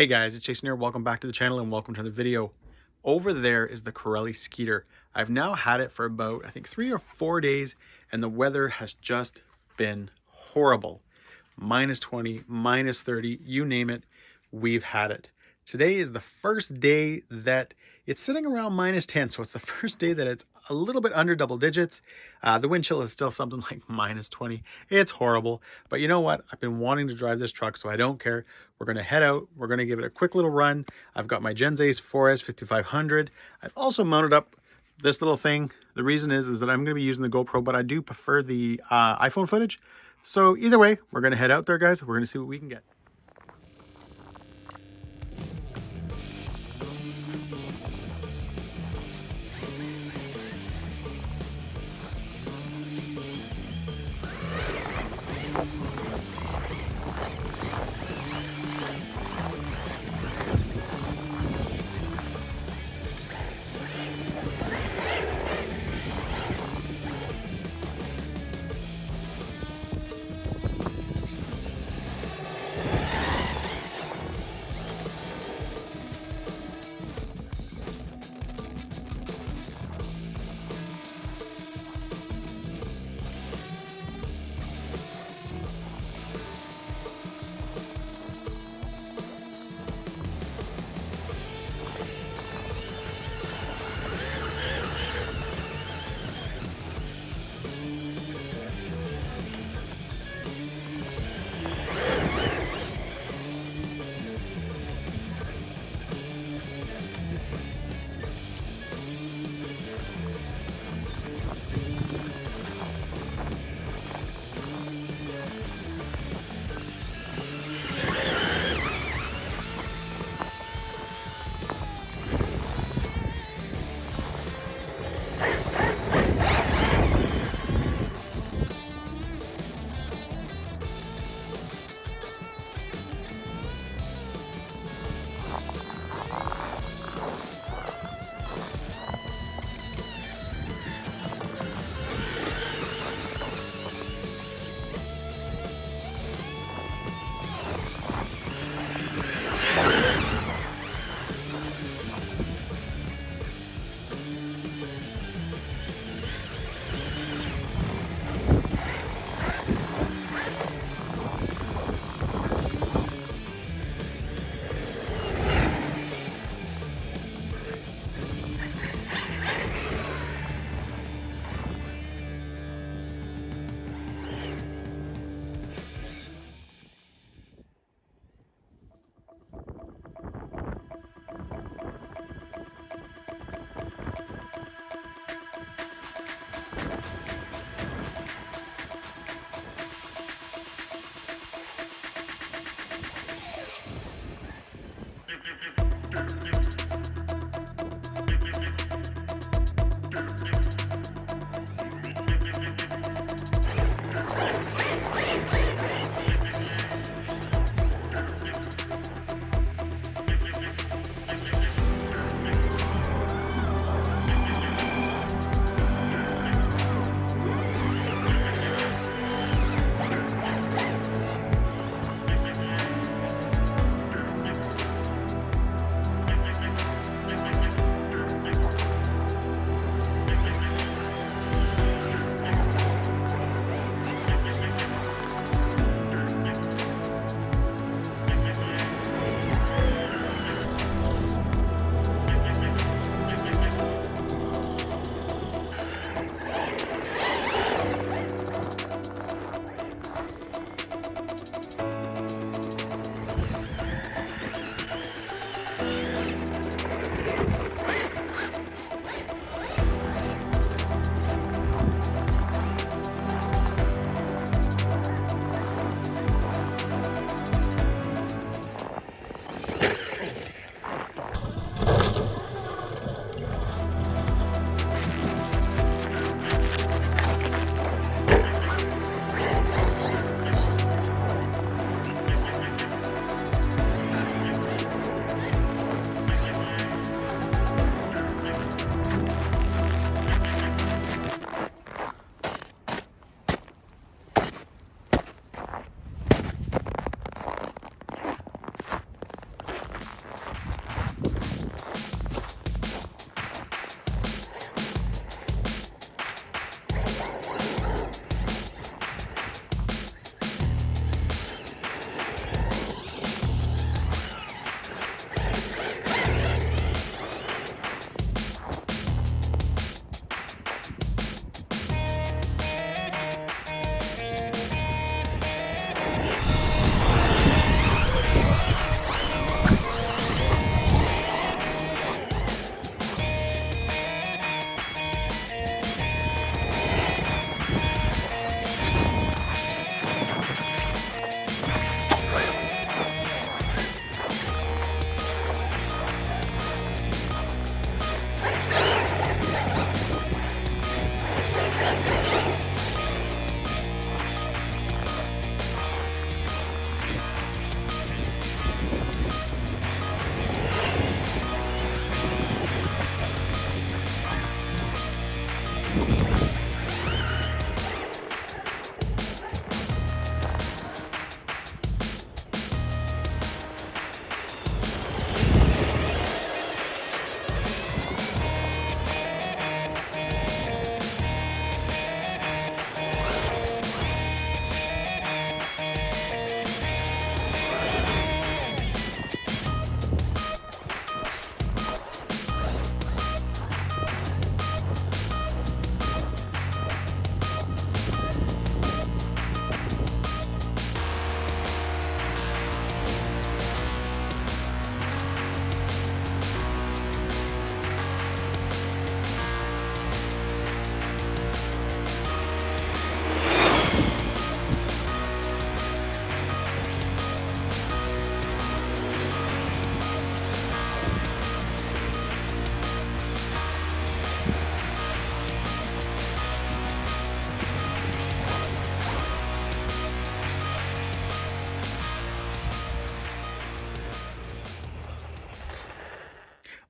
Hey guys, it's Jason here. Welcome back to the channel and welcome to the video. Over there is the KURON Sketer. I've now had it for about, I think, 3 or 4 days, and the weather has just been horrible. Minus 20, minus 30, you name it, we've had it. Today is the first day that it's sitting around minus 10, so it's the first day that it's a little bit under double digits. The wind chill is still something like minus 20. It's horrible, but you know what? I've been wanting to drive this truck, so I don't care. We're going to head out. We're going to give it a quick little run. I've got my Gen Ace 4S 5500. I've also mounted up this little thing. The reason is that I'm going to be using the GoPro, but I do prefer the iPhone footage. So either way, we're going to head out there, guys. We're going to see what we can get.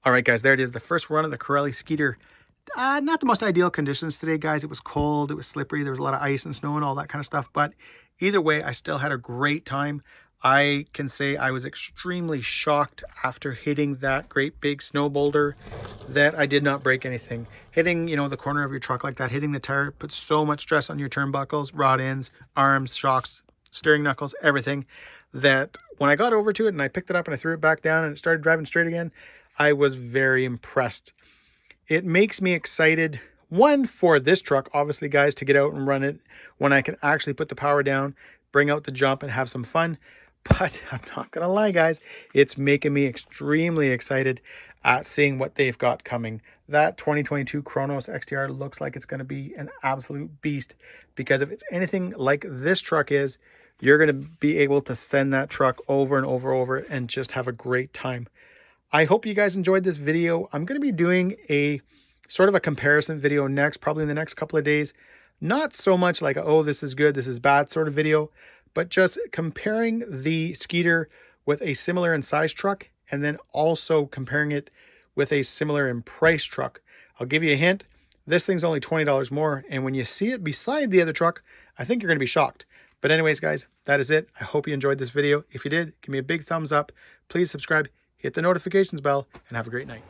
All right, guys, there it is. The first run of the KURON Sketer. Not the most ideal conditions today, guys. It was cold, it was slippery, there was a lot of ice and snow and all that kind of stuff. But either way, I still had a great time. I can say I was extremely shocked after hitting that great big snow boulder that I did not break anything. Hitting, you know, the corner of your truck like that, hitting the tire, puts so much stress on your turnbuckles, rod ends, arms, shocks, steering knuckles, everything, that when I got over to it and I picked it up and I threw it back down and it started driving straight again, I was very impressed. It makes me excited, one, for this truck, obviously, guys, to get out and run it when I can actually put the power down, bring out the jump and have some fun. But I'm not going to lie, guys, it's making me extremely excited at seeing what they've got coming. That 2022 KURON XTR looks like it's going to be an absolute beast, because if it's anything like this truck is, you're going to be able to send that truck over and over and just have a great time. I hope you guys enjoyed this video. I'm going to be doing a sort of a comparison video next, probably in the next couple of days. Not so much like, oh, this is good, this is bad sort of video, but just comparing the Sketer with a similar in size truck, and then also comparing it with a similar in price truck. I'll give you a hint. This thing's only $20 more, and when you see it beside the other truck, I think you're going to be shocked. But anyways, guys, that is it. I hope you enjoyed this video. If you did, give me a big thumbs up. Please subscribe. Hit the notifications bell, and have a great night.